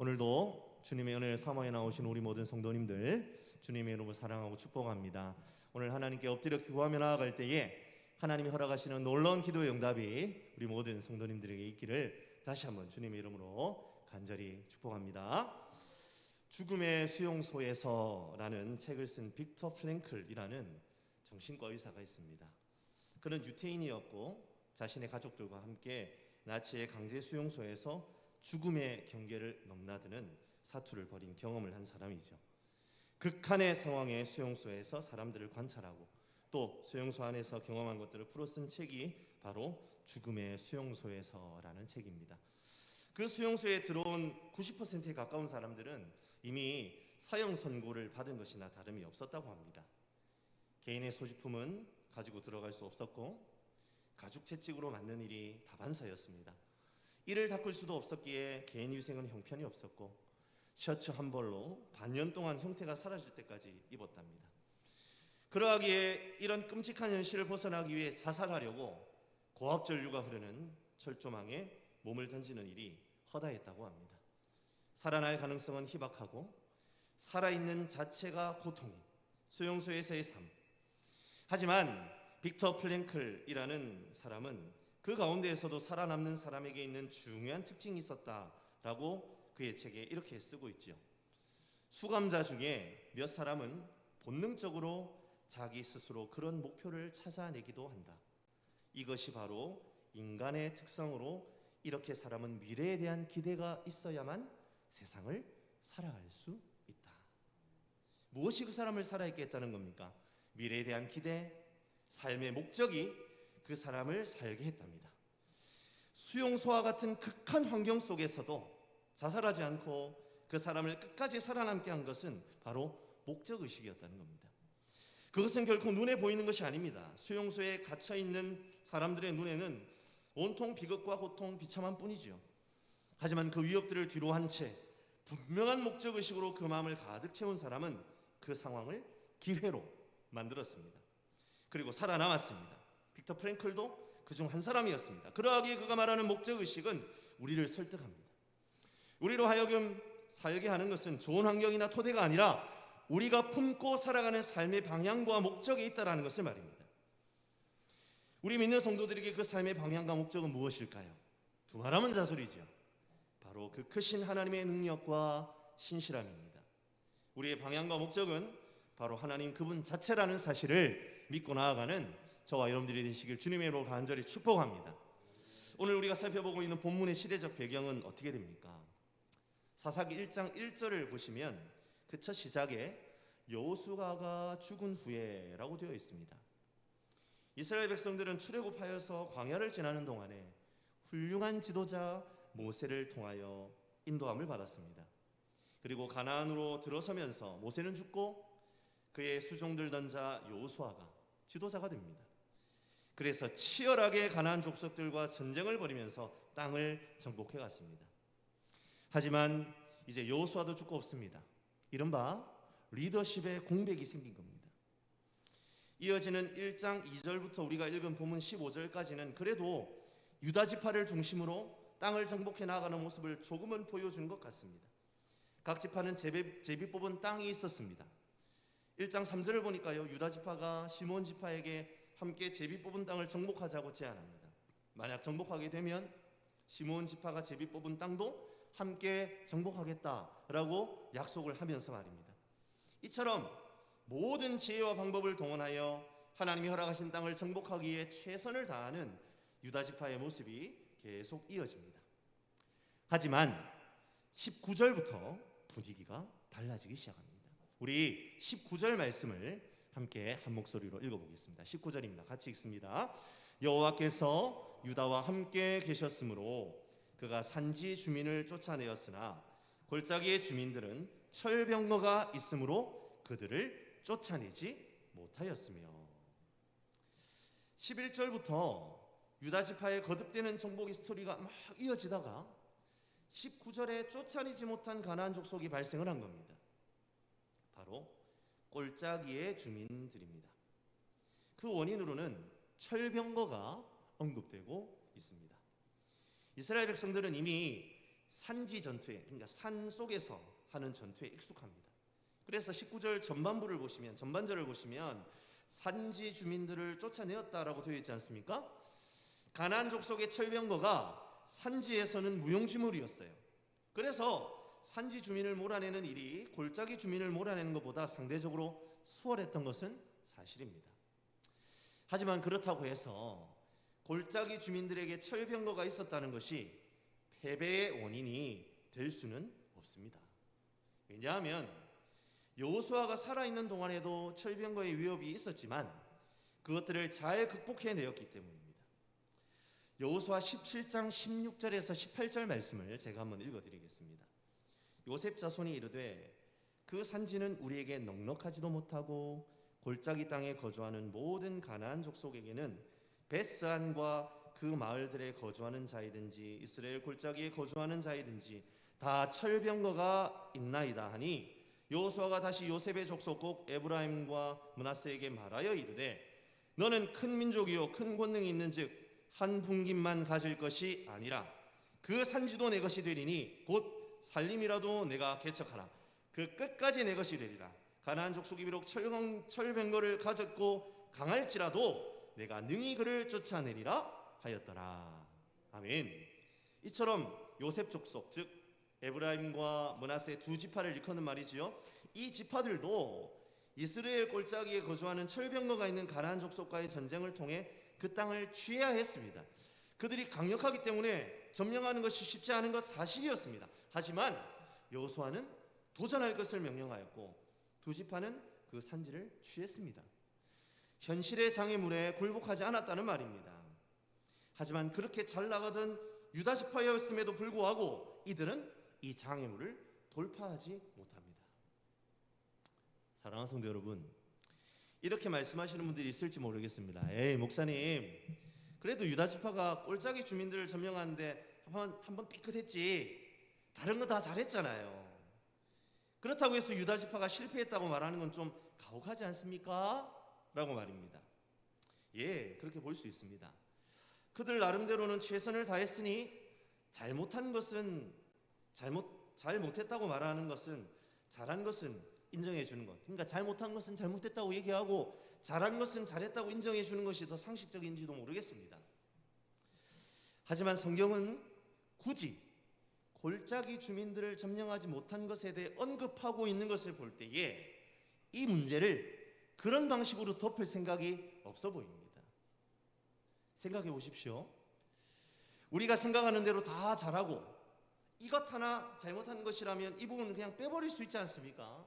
오늘도 주님의 은혜를 사모해 나오신 우리 모든 성도님들 주님의 이름으로 사랑하고 축복합니다. 오늘 하나님께 엎드려 기도하며 나아갈 때에 하나님이 허락하시는 놀라운 기도의 응답이 우리 모든 성도님들에게 있기를 다시 한번 주님의 이름으로 간절히 축복합니다. 죽음의 수용소에서라는 책을 쓴 빅터 프랭클이라는 정신과 의사가 있습니다. 그는 유태인이었고 자신의 가족들과 함께 나치의 강제 수용소에서 죽음의 경계를 넘나드는 사투를 벌인 경험을 한 사람이죠. 극한의 상황의 수용소에서 사람들을 관찰하고 또 수용소 안에서 경험한 것들을 풀어 쓴 책이 바로 죽음의 수용소에서라는 책입니다. 그 수용소에 들어온 90%에 가까운 사람들은 이미 사형 선고를 받은 것이나 다름이 없었다고 합니다. 개인의 소지품은 가지고 들어갈 수 없었고 가죽 채찍으로 맞는 일이 다반사였습니다. 이를 닦을 수도 없었기에 개인 위생은 형편이 없었고 셔츠 한 벌로 반년 동안 형태가 사라질 때까지 입었답니다. 그러하기에 이런 끔찍한 현실을 벗어나기 위해 자살하려고 고압전류가 흐르는 철조망에 몸을 던지는 일이 허다했다고 합니다. 살아날 가능성은 희박하고 살아있는 자체가 고통인 수용소에서의 삶. 하지만 빅터 프랭클이라는 사람은 그 가운데에서도 살아남는 사람에게 있는 중요한 특징이 있었다라고 그의 책에 이렇게 쓰고 있죠. 수감자 중에 몇 사람은 본능적으로 자기 스스로 그런 목표를 찾아내기도 한다. 이것이 바로 인간의 특성으로 이렇게 사람은 미래에 대한 기대가 있어야만 세상을 살아갈 수 있다. 무엇이 그 사람을 살아있게 했다는 겁니까? 미래에 대한 기대, 삶의 목적이 그 사람을 살게 했답니다. 수용소와 같은 극한 환경 속에서도 자살하지 않고 그 사람을 끝까지 살아남게 한 것은 바로 목적의식이었다는 겁니다. 그것은 결코 눈에 보이는 것이 아닙니다. 수용소에 갇혀있는 사람들의 눈에는 온통 비극과 고통, 비참한 뿐이죠. 하지만 그 위협들을 뒤로한 채 분명한 목적의식으로 그 마음을 가득 채운 사람은 그 상황을 기회로 만들었습니다. 그리고 살아남았습니다. 빅터 프랭클도 그중 한 사람이었습니다. 그러하기에 그가 말하는 목적의식은 우리를 설득합니다. 우리로 하여금 살게 하는 것은 좋은 환경이나 토대가 아니라 우리가 품고 살아가는 삶의 방향과 목적이 있다는 것을 말입니다. 우리 믿는 성도들에게 그 삶의 방향과 목적은 무엇일까요? 두말하면 자술이죠. 바로 그 크신 하나님의 능력과 신실함입니다. 우리의 방향과 목적은 바로 하나님 그분 자체라는 사실을 믿고 나아가는 저와 여러분들이 되시길 주님의 이름으로 간절히 축복합니다. 오늘 우리가 살펴보고 있는 본문의 시대적 배경은 어떻게 됩니까? 사사기 1장 1절을 보시면 그 첫 시작에 여호수아가 죽은 후에라고 되어 있습니다. 이스라엘 백성들은 출애굽하여서 광야를 지나는 동안에 훌륭한 지도자 모세를 통하여 인도함을 받았습니다. 그리고 가나안으로 들어서면서 모세는 죽고 그의 수종들 던자 여호수아가 지도자가 됩니다. 그래서 치열하게 가나안 족속들과 전쟁을 벌이면서 땅을 정복해 갔습니다. 하지만 이제 여호수아도 죽고 없습니다. 이른바 리더십의 공백이 생긴 겁니다. 이어지는 1장 2절부터 우리가 읽은 본문 15절까지는 그래도 유다 지파를 중심으로 땅을 정복해 나가는 모습을 조금은 보여준 것 같습니다. 각 지파는 제비 뽑은 땅이 있었습니다. 1장 3절을 보니까요, 유다 지파가 시몬 지파에게 함께 제비 뽑은 땅을 정복하자고 제안합니다. 만약 정복하게 되면 시몬 지파가 제비 뽑은 땅도 함께 정복하겠다라고 약속을 하면서 말입니다. 이처럼 모든 지혜와 방법을 동원하여 하나님이 허락하신 땅을 정복하기 위해 최선을 다하는 유다 지파의 모습이 계속 이어집니다. 하지만 19절부터 분위기가 달라지기 시작합니다. 우리 19절 말씀을 함께 한 목소리로 읽어보겠습니다. 19절입니다. 같이 읽습니다. 여호와께서 유다와 함께 계셨으므로 그가 산지 주민을 쫓아내었으나 골짜기의 주민들은 철병거가 있으므로 그들을 쫓아내지 못하였으며 11절부터 유다 지파의 거듭되는 정복의 스토리가 막 이어지다가 19절에 쫓아내지 못한 가나안 족속이 발생을 한 겁니다. 바로 골짜기의 주민들입니다. 그 원인으로는 철병거가 언급되고 있습니다. 이스라엘 백성들은 이미 산지 전투에, 그러니까 산 속에서 하는 전투에 익숙합니다. 그래서 19절 전반절을 보시면 산지 주민들을 쫓아내었다라고 되어 있지 않습니까? 가나안 족속의 철병거가 산지에서는 무용지물이었어요. 그래서 산지 주민을 몰아내는 일이 골짜기 주민을 몰아내는 것보다 상대적으로 수월했던 것은 사실입니다. 하지만 그렇다고 해서 골짜기 주민들에게 철병거가 있었다는 것이 패배의 원인이 될 수는 없습니다. 왜냐하면 여호수아가 살아있는 동안에도 철병거의 위협이 있었지만 그것들을 잘 극복해내었기 때문입니다. 여호수아 17장 16절에서 18절 말씀을 제가 한번 읽어드리겠습니다. 요셉 자손이 이르되 그 산지는 우리에게 넉넉하지도 못하고 골짜기 땅에 거주하는 모든 가나안 족속에게는 베스안과 그 마을들에 거주하는 자이든지 이스라엘 골짜기에 거주하는 자이든지 다 철병거가 있나이다 하니 여호수아가 다시 요셉의 족속 곧 에브라임과 므낫세에게 말하여 이르되 너는 큰 민족이요 큰 권능이 있는즉 한 분깃만 가질 것이 아니라 그 산지도 내 것이 되리니 곧 살림이라도 내가 개척하라. 그 끝까지 내 것이 되리라. 가나안 족속이 비록 철병거를 가졌고 강할지라도 내가 능히 그를 쫓아내리라 하였더라. 아멘. 이처럼 요셉 족속 즉 에브라임과 므낫세 두 지파를 일컫는 말이지요. 이 지파들도 이스라엘 골짜기에 거주하는 철병거가 있는 가나안 족속과의 전쟁을 통해 그 땅을 취해야 했습니다. 그들이 강력하기 때문에 점령하는 것이 쉽지 않은 것 사실이었습니다. 하지만 여호수아는 도전할 것을 명령하였고 두 지파는 그 산지를 취했습니다. 현실의 장애물에 굴복하지 않았다는 말입니다. 하지만 그렇게 잘 나가던 유다 지파였음에도 불구하고 이들은 이 장애물을 돌파하지 못합니다. 사랑하는 성도 여러분, 이렇게 말씀하시는 분들이 있을지 모르겠습니다. 에이 목사님, 그래도 유다 지파가 골짜기 주민들을 점령하는데 한번 삐끗했지. 다른 거 다 잘했잖아요. 그렇다고 해서 유다 지파가 실패했다고 말하는 건 좀 가혹하지 않습니까? 라고 말입니다. 예, 그렇게 볼 수 있습니다. 그들 나름대로는 최선을 다했으니 잘 못했다고 말하는 것은 잘한 것은 인정해 주는 것. 그러니까 잘못한 것은 잘못했다고 얘기하고 잘한 것은 잘했다고 인정해 주는 것이 더 상식적인지도 모르겠습니다. 하지만 성경은 굳이 골짜기 주민들을 점령하지 못한 것에 대해 언급하고 있는 것을 볼 때에 이 문제를 그런 방식으로 덮을 생각이 없어 보입니다. 생각해 보십시오. 우리가 생각하는 대로 다 잘하고 이것 하나 잘못한 것이라면 이 부분은 그냥 빼버릴 수 있지 않습니까?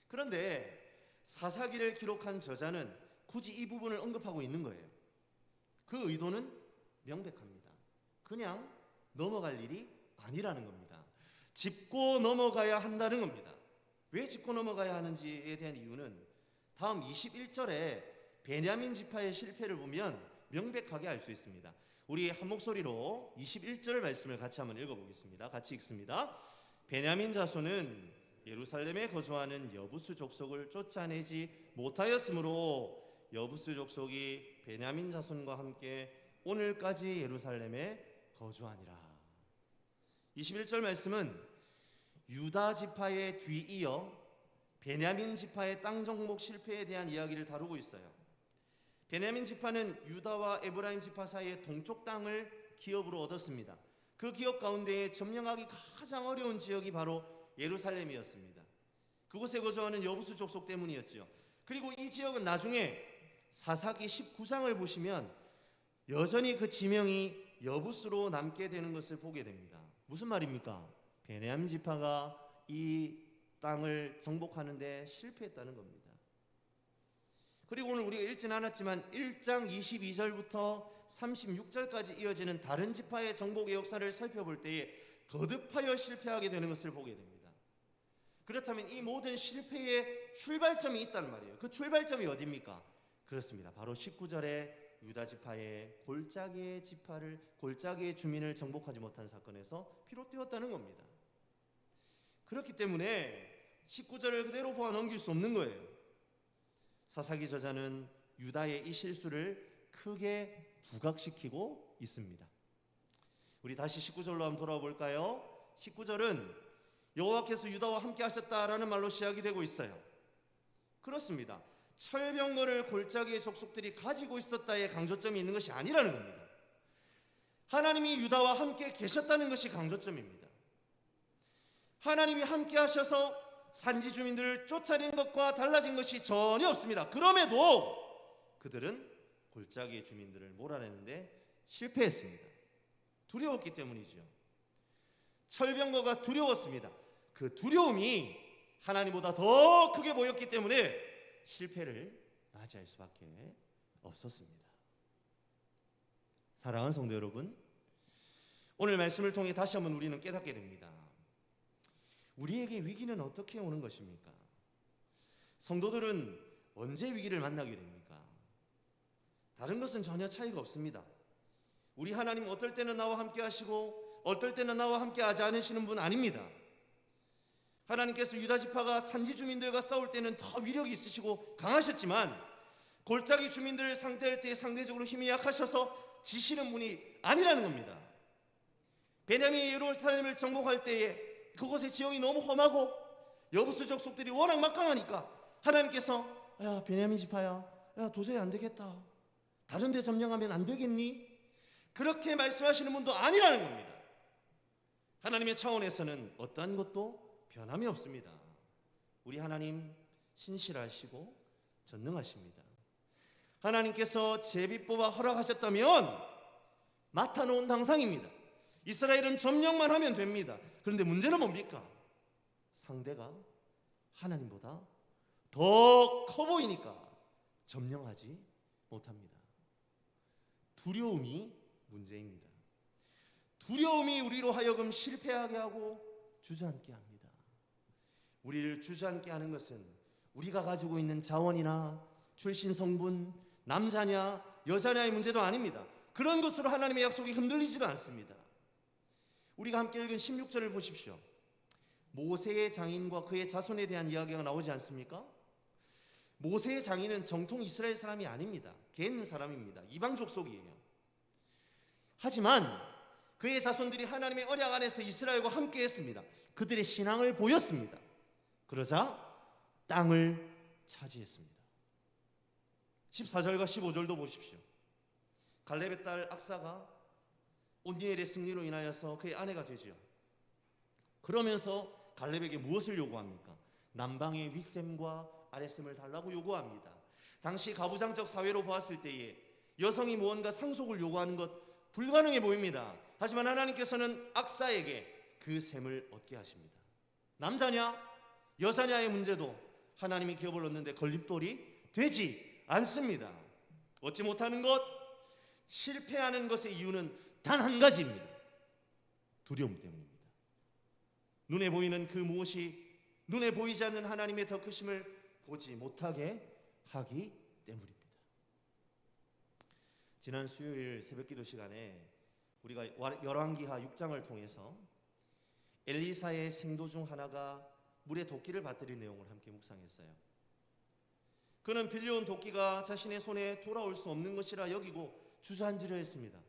그런데 사사기를 기록한 저자는 굳이 이 부분을 언급하고 있는 거예요. 그 의도는 명백합니다. 그냥 넘어갈 일이 아니라는 겁니다. 짚고 넘어가야 한다는 겁니다. 왜 짚고 넘어가야 하는지에 대한 이유는 다음 21절에 베냐민 지파의 실패를 보면 명백하게 알 수 있습니다. 우리 한 목소리로 21절 말씀을 같이 한번 읽어보겠습니다. 같이 읽습니다. 베냐민 자손은 예루살렘에 거주하는 여부스 족속을 쫓아내지 못하였으므로 여부스 족속이 베냐민 자손과 함께 오늘까지 예루살렘에 거주하니라. 21절 말씀은 유다 지파에 뒤이어 베냐민 지파의 땅 정복 실패에 대한 이야기를 다루고 있어요. 베냐민 지파는 유다와 에브라임 지파 사이의 동쪽 땅을 기업으로 얻었습니다. 그 기업 가운데 점령하기 가장 어려운 지역이 바로 예루살렘이었습니다. 그곳에 거주하는 여부수 족속 때문이었죠. 그리고 이 지역은 나중에 사사기 19장을 보시면 여전히 그 지명이 여부수로 남게 되는 것을 보게 됩니다. 무슨 말입니까? 베냐민 지파가 이 땅을 정복하는 데 실패했다는 겁니다. 그리고 오늘 우리가 읽진 않았지만 1장 22절부터 36절까지 이어지는 다른 지파의 정복의 역사를 살펴볼 때에 거듭하여 실패하게 되는 것을 보게 됩니다. 그렇다면 이 모든 실패의 출발점이 있다는 말이에요. 그 출발점이 어디입니까? 그렇습니다. 바로 19절에 유다 지파의 골짜기의 주민을 정복하지 못한 사건에서 비롯되었다는 겁니다. 그렇기 때문에 19절을 그대로 보아 넘길 수 없는 거예요. 사사기 저자는 유다의 이 실수를 크게 부각시키고 있습니다. 우리 다시 19절로 한번 돌아볼까요? 19절은 여호와께서 유다와 함께 하셨다라는 말로 시작이 되고 있어요. 그렇습니다. 철병거를 골짜기의 족속들이 가지고 있었다에 강조점이 있는 것이 아니라는 겁니다. 하나님이 유다와 함께 계셨다는 것이 강조점입니다. 하나님이 함께 하셔서 산지 주민들을 쫓아낸 것과 달라진 것이 전혀 없습니다. 그럼에도 그들은 골짜기의 주민들을 몰아내는데 실패했습니다. 두려웠기 때문이죠. 철병거가 두려웠습니다. 그 두려움이 하나님보다 더 크게 보였기 때문에 실패를 맞이할 수밖에 없었습니다. 사랑하는 성도 여러분, 오늘 말씀을 통해 다시 한번 우리는 깨닫게 됩니다. 우리에게 위기는 어떻게 오는 것입니까? 성도들은 언제 위기를 만나게 됩니까? 다른 것은 전혀 차이가 없습니다. 우리 하나님 어떨 때는 나와 함께 하시고 어떨 때는 나와 함께 하지 않으시는 분 아닙니다. 하나님께서 유다 지파가 산지 주민들과 싸울 때는 더 위력이 있으시고 강하셨지만 골짜기 주민들을 상대할 때 상대적으로 힘이 약하셔서 지시는 분이 아니라는 겁니다. 베냐민이 예루살렘을 정복할 때에 그곳의 지형이 너무 험하고 여부수 족속들이 워낙 막강하니까 하나님께서 야 베냐민 지파야, 야 도저히 안 되겠다, 다른 데 점령하면 안 되겠니? 그렇게 말씀하시는 분도 아니라는 겁니다. 하나님의 차원에서는 어떠한 것도 변함이 없습니다. 우리 하나님 신실하시고 전능하십니다. 하나님께서 제비 뽑아 허락하셨다면 맡아놓은 당상입니다. 이스라엘은 점령만 하면 됩니다. 그런데 문제는 뭡니까? 상대가 하나님보다 더 커 보이니까 점령하지 못합니다. 두려움이 문제입니다. 두려움이 우리로 하여금 실패하게 하고 주저앉게 합니다. 우리를 주저앉게 하는 것은 우리가 가지고 있는 자원이나 출신 성분, 남자냐 여자냐의 문제도 아닙니다. 그런 것으로 하나님의 약속이 흔들리지도 않습니다. 우리가 함께 읽은 16절을 보십시오. 모세의 장인과 그의 자손에 대한 이야기가 나오지 않습니까? 모세의 장인은 정통 이스라엘 사람이 아닙니다. 갠 사람입니다. 이방 족속이에요. 하지만 그의 자손들이 하나님의 언약 안에서 이스라엘과 함께 했습니다. 그들의 신앙을 보였습니다. 그러자 땅을 차지했습니다. 14절과 15절도 보십시오. 갈렙의 딸 악사가 온니엘의 승리로 인하여서 그의 아내가 되지요. 그러면서 갈렙에게 무엇을 요구합니까? 남방의 윗셈과 아랫셈을 달라고 요구합니다. 당시 가부장적 사회로 보았을 때에 여성이 무언가 상속을 요구하는 것 불가능해 보입니다. 하지만 하나님께서는 악사에게 그 셈을 얻게 하십니다. 남자냐 여자냐의 문제도 하나님이 기업을 얻는데 걸림돌이 되지 않습니다. 얻지 못하는 것, 실패하는 것의 이유는 단 한 가지입니다. 두려움 때문입니다. 눈에 보이는 그 무엇이 눈에 보이지 않는 하나님의 더 크심을 보지 못하게 하기 때문입니다. 지난 수요일 새벽기도 시간에 우리가 열왕기하 6장을 통해서 엘리사의 생도 중 하나가 물에 도끼를 받들인 내용을 함께 묵상했어요. 그는 빌려온 도끼가 자신의 손에 돌아올 수 없는 것이라 여기고 주저앉으려 했습니다.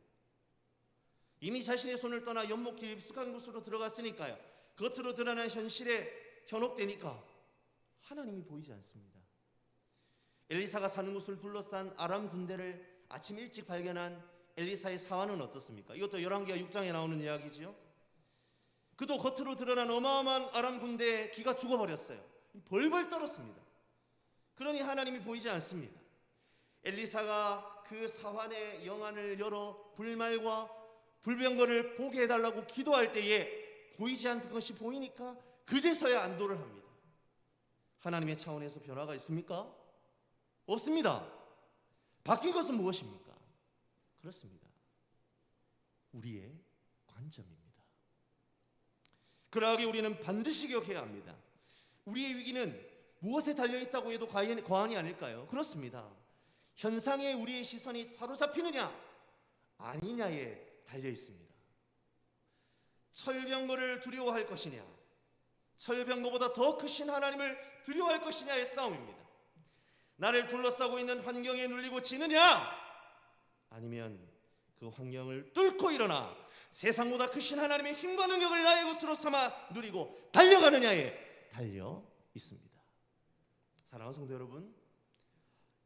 이미 자신의 손을 떠나 연못 깊숙한 곳으로 들어갔으니까요. 겉으로 드러난 현실에 현혹되니까 하나님이 보이지 않습니다. 엘리사가 사는 곳을 둘러싼 아람 군대를 아침 일찍 발견한 엘리사의 사환은 어떻습니까? 이것도 열왕기하 6장에 나오는 이야기지요. 그도 겉으로 드러난 어마어마한 아람 군대에 기가 죽어버렸어요. 벌벌 떨었습니다. 그러니 하나님이 보이지 않습니다. 엘리사가 그 사환의 영안을 열어 불말과 불병거를 보게 해달라고 기도할 때에 보이지 않는 것이 보이니까 그제서야 안도를 합니다. 하나님의 차원에서 변화가 있습니까? 없습니다. 바뀐 것은 무엇입니까? 그렇습니다. 우리의 관점입니다. 그러하기 우리는 반드시 기억해야 합니다. 우리의 위기는 무엇에 달려있다고 해도 과언이 아닐까요? 그렇습니다. 현상에 우리의 시선이 사로잡히느냐 아니냐에 달려있습니다. 철병거를 두려워할 것이냐 철병거보다 더 크신 하나님을 두려워할 것이냐의 싸움입니다. 나를 둘러싸고 있는 환경에 눌리고 지느냐 아니면 그 환경을 뚫고 일어나 세상보다 크신 하나님의 힘과 능력을 나의 것으로 삼아 누리고 달려가느냐에 달려 있습니다. 사랑하는 성도 여러분,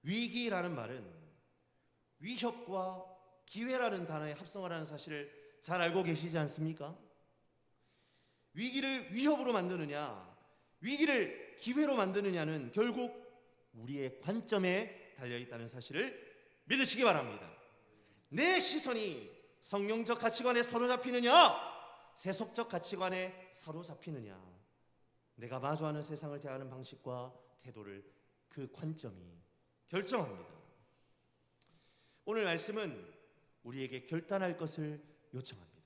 위기라는 말은 위협과 기회라는 단어의 합성어라는 사실을 잘 알고 계시지 않습니까? 위기를 위협으로 만드느냐, 위기를 기회로 만드느냐는 결국 우리의 관점에 달려있다는 사실을 믿으시기 바랍니다. 내 시선이 성경적 가치관에 사로잡히느냐, 세속적 가치관에 사로잡히느냐, 내가 마주하는 세상을 대하는 방식과 태도를 그 관점이 결정합니다. 오늘 말씀은 우리에게 결단할 것을 요청합니다.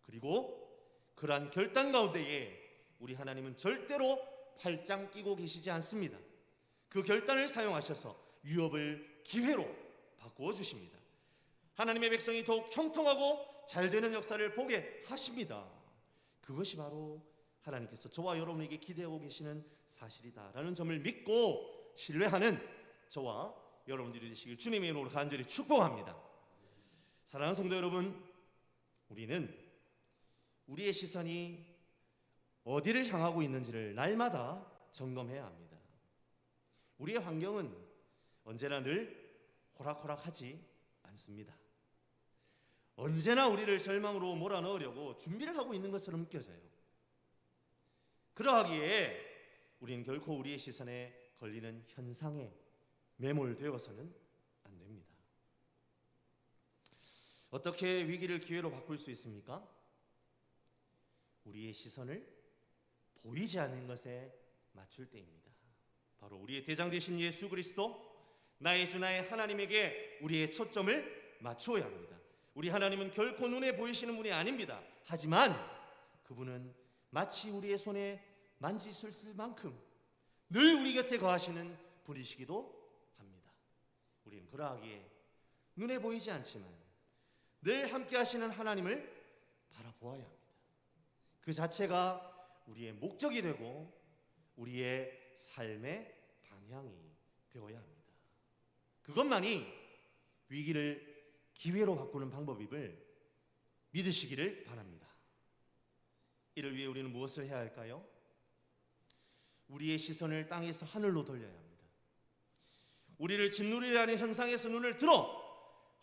그리고 그러한 결단 가운데에 우리 하나님은 절대로 팔짱 끼고 계시지 않습니다. 그 결단을 사용하셔서 위협을 기회로 바꾸어 주십니다. 하나님의 백성이 더욱 형통하고 잘 되는 역사를 보게 하십니다. 그것이 바로 하나님께서 저와 여러분에게 기대하고 계시는 사실이다라는 점을 믿고 신뢰하는 저와 여러분들이 되시길 주님의 이름으로 간절히 축복합니다. 사랑하는 성도 여러분, 우리는 우리의 시선이 어디를 향하고 있는지를 날마다 점검해야 합니다. 우리의 환경은 언제나 늘 호락호락하지 않습니다. 언제나 우리를 절망으로 몰아넣으려고 준비를 하고 있는 것처럼 느껴져요. 그러하기에 우리는 결코 우리의 시선에 걸리는 현상에 매몰되어서는 안 됩니다. 어떻게 위기를 기회로 바꿀 수 있습니까? 우리의 시선을 보이지 않는 것에 맞출 때입니다. 바로 우리의 대장 되신 예수 그리스도, 나의 주 나의 하나님에게 우리의 초점을 맞추어야 합니다. 우리 하나님은 결코 눈에 보이시는 분이 아닙니다. 하지만 그분은 마치 우리의 손에 만지실 만큼 늘 우리 곁에 거하시는 분이시기도 합니다. 우리는 그러하기에 눈에 보이지 않지만 늘 함께 하시는 하나님을 바라보아야 합니다. 그 자체가 우리의 목적이 되고 우리의 삶의 방향이 되어야 합니다. 그것만이 위기를 기회로 바꾸는 방법임을 믿으시기를 바랍니다. 이를 위해 우리는 무엇을 해야 할까요? 우리의 시선을 땅에서 하늘로 돌려야 합니다. 우리를 짓누리려 하는 현상에서 눈을 들어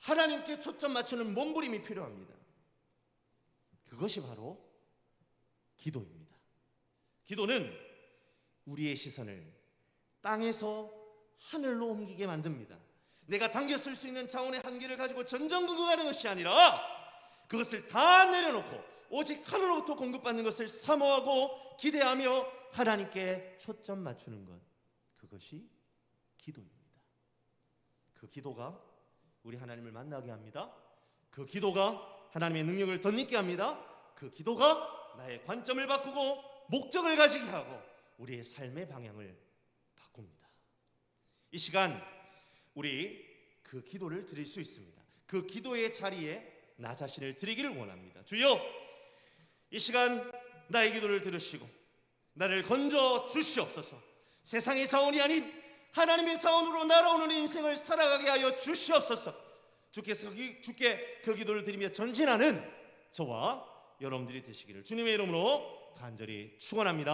하나님께 초점 맞추는 몸부림이 필요합니다. 그것이 바로 기도입니다. 기도는 우리의 시선을 땅에서 하늘로 옮기게 만듭니다. 내가 당겨 쓸 수 있는 자원의 한계를 가지고 전전긍긍하는 것이 아니라 그것을 다 내려놓고 오직 하늘로부터 공급받는 것을 사모하고 기대하며 하나님께 초점 맞추는 것, 그것이 기도입니다. 그 기도가 우리 하나님을 만나게 합니다. 그 기도가 하나님의 능력을 덧입게 합니다. 그 기도가 나의 관점을 바꾸고 목적을 가지게 하고 우리의 삶의 방향을 바꿉니다. 이 시간 우리 그 기도를 드릴 수 있습니다. 그 기도의 자리에 나 자신을 드리기를 원합니다. 주여, 이 시간 나의 기도를 들으시고 나를 건져 주시옵소서. 세상의 자원이 아닌 하나님의 자원으로 날아오는 인생을 살아가게 하여 주시옵소서. 주께 그 기도를 드리며 전진하는 저와 여러분들이 되시기를 주님의 이름으로 간절히 축원합니다.